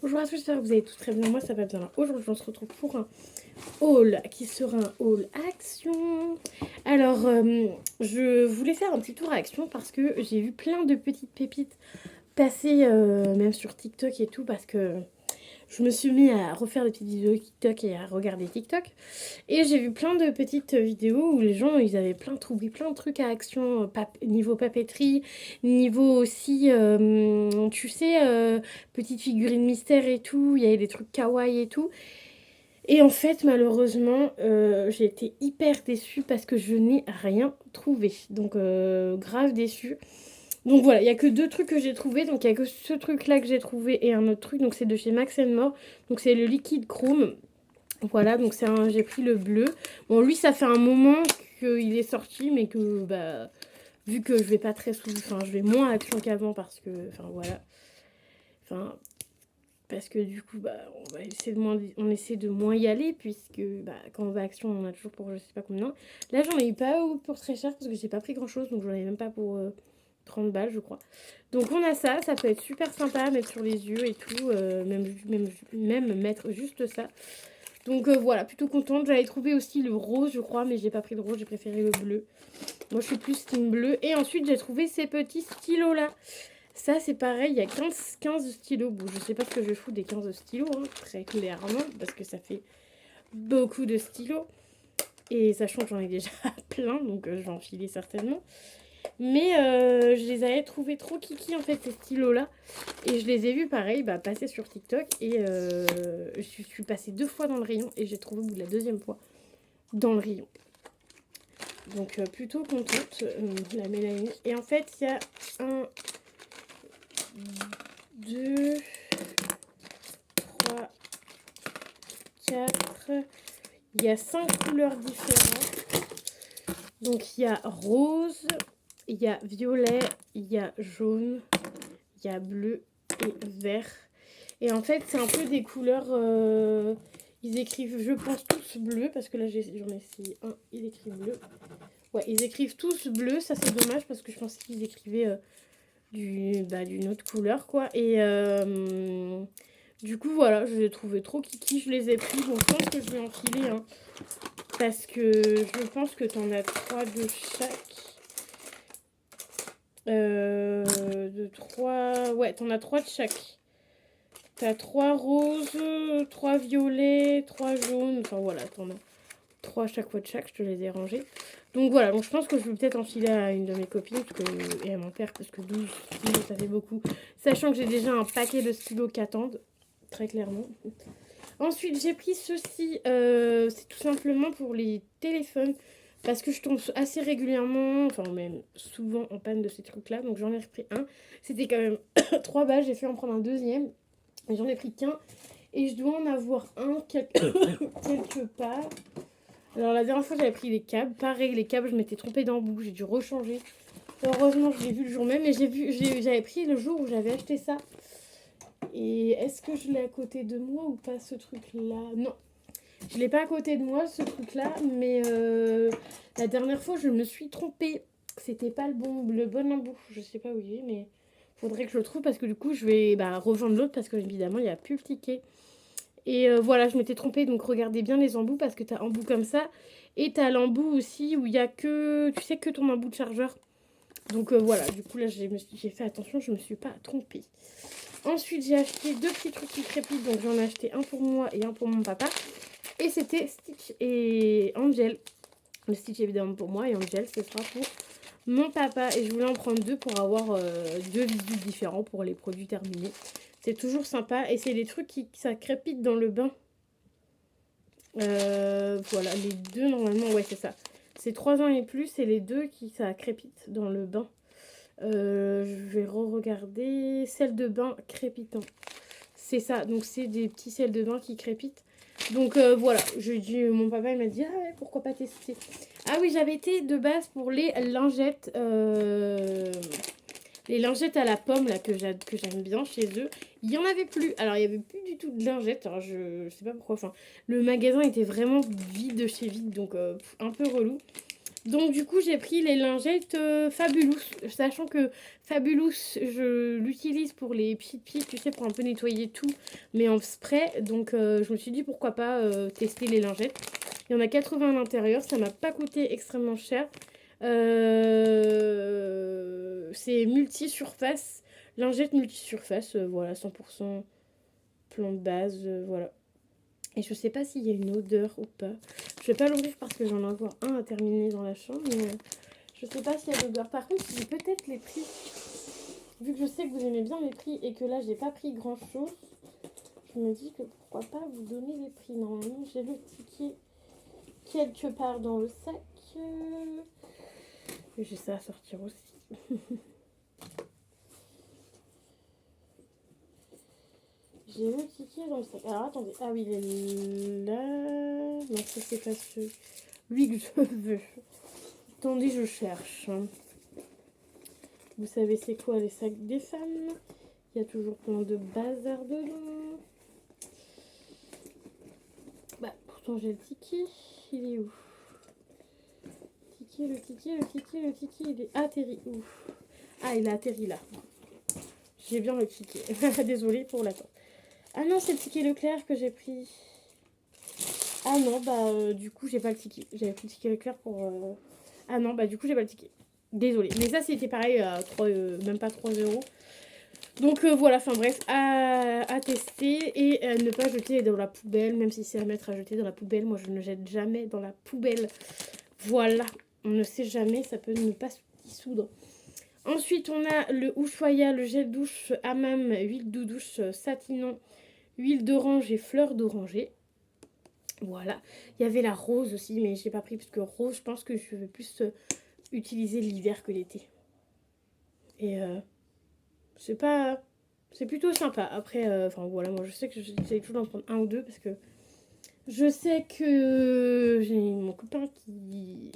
Bonjour à tous, j'espère que vous allez tous très bien. Moi, ça va bien. Là. Aujourd'hui, on se retrouve pour un haul qui sera un haul Action. Alors, je voulais faire un petit tour à Action parce que j'ai vu plein de petites pépites passer, même sur TikTok et tout, parce que je me suis mis à refaire des petites vidéos TikTok et à regarder TikTok. Et j'ai vu plein de petites vidéos où les gens, ils avaient trouvé plein de trucs à Action, niveau papeterie, niveau aussi, tu sais, petites figurines mystères et tout, il y avait des trucs kawaii et tout. Et en fait, malheureusement, j'ai été hyper déçue parce que je n'ai rien trouvé. Donc, grave déçue. Donc voilà, il n'y a que deux trucs que j'ai trouvé. Donc il n'y a que ce truc-là que j'ai trouvé et un autre truc. Donc c'est de chez Max More. Donc c'est le liquide chrome. Voilà, donc j'ai pris le bleu. Bon, lui, ça fait un moment qu'il est sorti, mais que, bah, vu que je vais pas très souvent, enfin, je vais moins à Action qu'avant parce que, enfin, voilà. Enfin, parce que du coup, bah, on essaie de moins y aller, puisque, bah, quand on va à Action, on en a toujours pour je sais pas combien. Là, j'en ai eu pas pour très cher, parce que j'ai pas pris grand chose, donc j'en ai même pas pour 30 balles, je crois. Donc on a ça, ça peut être super sympa à mettre sur les yeux et tout, même mettre juste ça. Donc voilà, plutôt contente. J'avais trouvé aussi le rose, je crois, mais j'ai pas pris le rose, j'ai préféré le bleu. Moi, je suis plus team bleu. Et ensuite, j'ai trouvé ces petits stylos-là. Ça, c'est pareil, il y a 15 stylos. Bon, je sais pas ce que je fous des 15 stylos, hein, très clairement, parce que ça fait beaucoup de stylos. Et sachant que j'en ai déjà plein, donc je vais en filer certainement. Mais je les avais trouvés trop kiki, en fait, ces stylos-là. Et je les ai vus, pareil, bah, passer sur TikTok. Et je suis passée 2 fois dans le rayon. Et j'ai trouvé au bout de la deuxième fois dans le rayon. Donc plutôt contente, la mélanine. Et en fait, il y a 1, 2, 3, 4. Il y a 5 couleurs différentes. Donc il y a rose, il y a violet, il y a jaune, il y a bleu et vert. Et en fait, c'est un peu des couleurs. Ils écrivent, je pense, tous bleu, parce que là, j'en ai essayé un, il écrit bleu. Ouais, ils écrivent tous bleu, ça c'est dommage, parce que je pensais qu'ils écrivaient d'une autre couleur, quoi. Et du coup, voilà, je les ai trouvés trop kiki, je les ai pris. Bon, je pense que je vais en filer, hein, parce que je pense que t'en as 3 de chaque. De 3. Ouais, t'en as 3 de chaque. T'as 3 roses, 3 violets, 3 jaunes. Enfin voilà, t'en as 3 à chaque fois de chaque, je te les ai rangés. Donc voilà, donc je pense que je vais peut-être enfiler à une de mes copines et à mon père, parce que 12 stylos, ça fait beaucoup. Sachant que j'ai déjà un paquet de stylos qui attendent, très clairement. Ensuite, j'ai pris ceci, c'est tout simplement pour les téléphones. Parce que je tombe assez régulièrement, enfin même souvent en panne de ces trucs-là. Donc j'en ai repris un. C'était quand même 3 balles, j'ai fait en prendre un deuxième. Et j'en ai pris qu'un. Et je dois en avoir un quelque part. Alors la dernière fois j'avais pris les câbles. Pareil, les câbles, je m'étais trompée d'embout. J'ai dû rechanger. Heureusement, je l'ai vu le jour même. Et j'avais pris le jour où j'avais acheté ça. Et est-ce que je l'ai à côté de moi ou pas, ce truc-là? Non. Je l'ai pas à côté de moi, ce truc-là, mais la dernière fois, je me suis trompée. C'était pas le bon embout. Je sais pas où il est, mais faudrait que je le trouve, parce que du coup, je vais revendre l'autre, parce que évidemment, il n'y a plus le ticket. Et voilà, je m'étais trompée, donc regardez bien les embouts, parce que t'as embout comme ça. Et t'as l'embout aussi où il y a que, tu sais, que ton embout de chargeur. Donc voilà, du coup, là, j'ai fait attention, je me suis pas trompée. Ensuite, j'ai acheté 2 petits trucs qui crépitent, donc j'en ai acheté un pour moi et un pour mon papa. Et c'était Stitch et Angel. Le Stitch évidemment pour moi et Angel ce sera pour mon papa. Et je voulais en prendre 2 pour avoir 2 visuels différents pour les produits terminés. C'est toujours sympa et c'est des trucs qui ça crépite dans le bain. Voilà, les 2 normalement, ouais c'est ça. C'est 3 ans et plus et les 2 qui ça crépite dans le bain. Je vais re-regarder. Sel de bain crépitant. C'est ça, donc c'est des petits sels de bain qui crépitent. Donc voilà, mon papa il m'a dit ah ouais, pourquoi pas tester. Ah oui, j'avais été de base pour les lingettes à la pomme là que j'aime bien chez eux. Il y en avait plus. Alors il y avait plus du tout de lingettes. Alors je sais pas pourquoi. Enfin, le magasin était vraiment vide de chez vide, donc un peu relou. Donc du coup j'ai pris les lingettes Fabulous, sachant que Fabulous je l'utilise pour les petites pieds, tu sais, pour un peu nettoyer tout, mais en spray. Donc je me suis dit pourquoi pas tester les lingettes. Il y en a 80 à l'intérieur, ça m'a pas coûté extrêmement cher. C'est multi-surface, lingette multi-surface, voilà, 100% plan de base, voilà. Et je sais pas s'il y a une odeur ou pas. Je vais pas l'ouvrir parce que j'en ai encore un à terminer dans la chambre, mais je sais pas s'il y a d'odeur. Par contre, j'ai peut-être les prix. Vu que je sais que vous aimez bien les prix et que là, j'ai pas pris grand-chose, je me dis que pourquoi pas vous donner les prix. Normalement, j'ai le ticket quelque part dans le sac. Et j'ai ça à sortir aussi. J'ai le ticket dans le sac. Alors attendez. Ah oui, il est là. Non, ça c'est pas celui que je veux. Attendez, je cherche. Vous savez c'est quoi les sacs des femmes? Il y a toujours plein de bazar dedans. Bah, pourtant j'ai le ticket. Il est où? Le ticket, il est atterri où? Ah, il a atterri là. J'ai bien le ticket. Désolée pour l'attente. Ah non, c'est le ticket Leclerc que j'ai pris. Ah non, bah du coup, j'ai pas le ticket. J'avais pris le ticket Leclerc pour... Ah non, bah du coup, j'ai pas le ticket. Désolée. Mais ça, c'était pareil, à 3, même pas 3 euros. Donc voilà, enfin bref, à tester et à ne pas jeter dans la poubelle, même si c'est à mettre à jeter dans la poubelle. Moi, je ne jette jamais dans la poubelle. Voilà, on ne sait jamais, ça peut ne pas se dissoudre. Ensuite, on a le Ushuaïa, le gel douche Hammam, huile de douche satinant, huile d'orange et fleurs d'oranger. Voilà. Il y avait la rose aussi, mais j'ai pas pris parce que rose, je pense que je vais plus utiliser l'hiver que l'été. Et c'est pas... C'est plutôt sympa. Après, enfin voilà, moi je sais que j'essaie toujours d'en prendre un ou deux parce que je sais que j'ai mon copain qui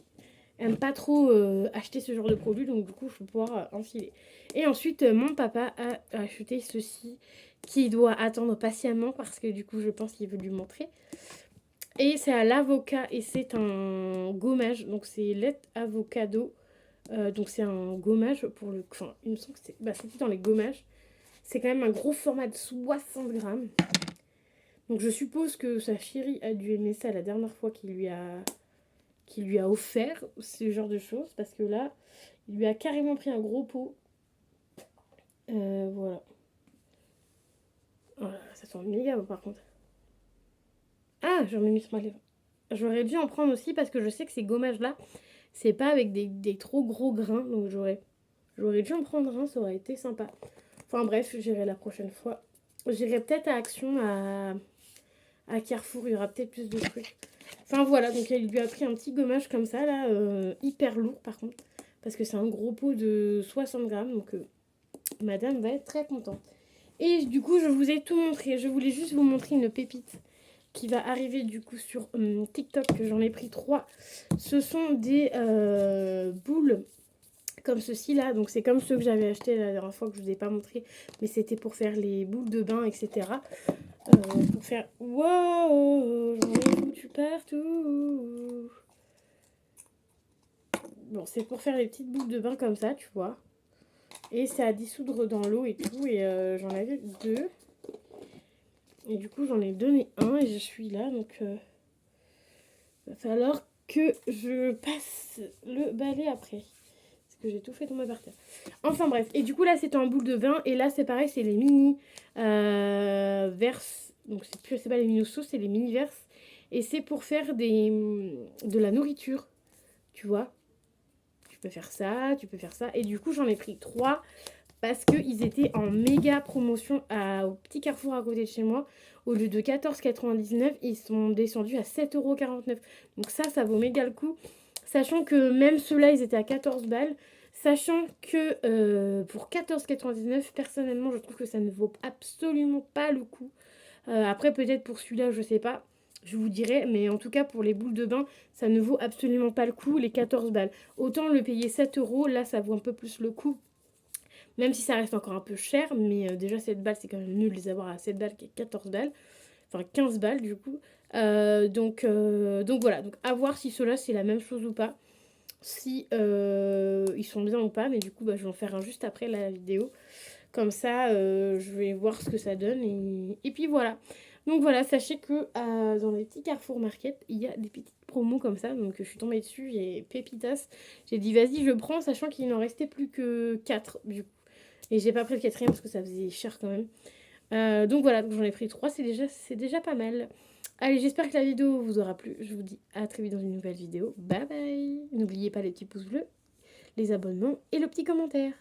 aime pas trop acheter ce genre de produit, donc du coup je vais pouvoir enfiler. Et ensuite mon papa a acheté ceci qui doit attendre patiemment parce que du coup je pense qu'il veut lui montrer. Et c'est à l'avocat et c'est un gommage, donc c'est lait avocado. Donc c'est un gommage pour le... Enfin, il me semble que c'était dans les gommages. C'est quand même un gros format de 60 grammes. Donc je suppose que sa chérie a dû aimer ça la dernière fois qu'il lui a offert ce genre de choses. Parce que là, il lui a carrément pris un gros pot. Voilà. Voilà, ça sent méga bon par contre. Ah, j'en ai mis sur ma lèvre. J'aurais dû en prendre aussi parce que je sais que ces gommages-là, c'est pas avec des trop gros grains. Donc j'aurais dû en prendre un, ça aurait été sympa. Enfin bref, j'irai la prochaine fois. J'irai peut-être à Action, à Carrefour, il y aura peut-être plus de trucs. Enfin voilà, donc il lui a pris un petit gommage comme ça, là, hyper lourd par contre. Parce que c'est un gros pot de 60 grammes, donc madame va être très contente. Et du coup, je vous ai tout montré. Je voulais juste vous montrer une pépite qui va arriver du coup sur TikTok. J'en ai pris 3. Ce sont des boules comme ceci là, donc c'est comme ceux que j'avais acheté la dernière fois que je vous ai pas montré, mais c'était pour faire les boules de bain, etc. Pour faire... Wow, j'en ai foutu partout. Bon, c'est pour faire les petites boules de bain comme ça, tu vois. Et c'est à dissoudre dans l'eau et tout, et j'en avais 2. Et du coup, j'en ai donné un et je suis là, donc va falloir que je passe le balai après. Que j'ai tout fait tomber par terre. Enfin bref, et du coup là c'était en boule de bain et là c'est pareil, c'est les mini verses. Donc c'est pas les mini sauces, c'est les mini verses et c'est pour faire de la nourriture, tu vois. Tu peux faire ça et du coup j'en ai pris 3 parce qu'ils étaient en méga promotion au petit Carrefour à côté de chez moi. Au lieu de 14,99, ils sont descendus à 7,49 €. Donc ça vaut méga le coup. Sachant que même ceux-là, ils étaient à 14 balles. Sachant que pour 14,99, personnellement, je trouve que ça ne vaut absolument pas le coup. Après, peut-être pour celui-là, je sais pas. Je vous dirai. Mais en tout cas, pour les boules de bain, ça ne vaut absolument pas le coup, les 14 balles. Autant le payer 7 €, là, ça vaut un peu plus le coup. Même si ça reste encore un peu cher. Mais déjà, 7 balles, c'est quand même nul de les avoir à 7 balles qu'à 14 balles. Enfin, 15 balles, du coup. Donc voilà. Donc, à voir si ceux-là, c'est la même chose ou pas. si ils sont bien ou pas. Mais du coup, bah, je vais en faire un juste après la vidéo. Comme ça, je vais voir ce que ça donne et puis voilà. Donc voilà, sachez que, dans les petits Carrefour Market, il y a des petites promos comme ça, donc je suis tombée dessus et pépitas. J'ai dit: «Vas-y, je prends», sachant qu'il n'en restait plus que 4 du coup et j'ai pas pris le quatrième parce que ça faisait cher quand même. Donc voilà, donc j'en ai pris 3, c'est déjà pas mal. Allez, j'espère que la vidéo vous aura plu. Je vous dis à très vite dans une nouvelle vidéo. Bye bye! N'oubliez pas les petits pouces bleus, les abonnements et le petit commentaire.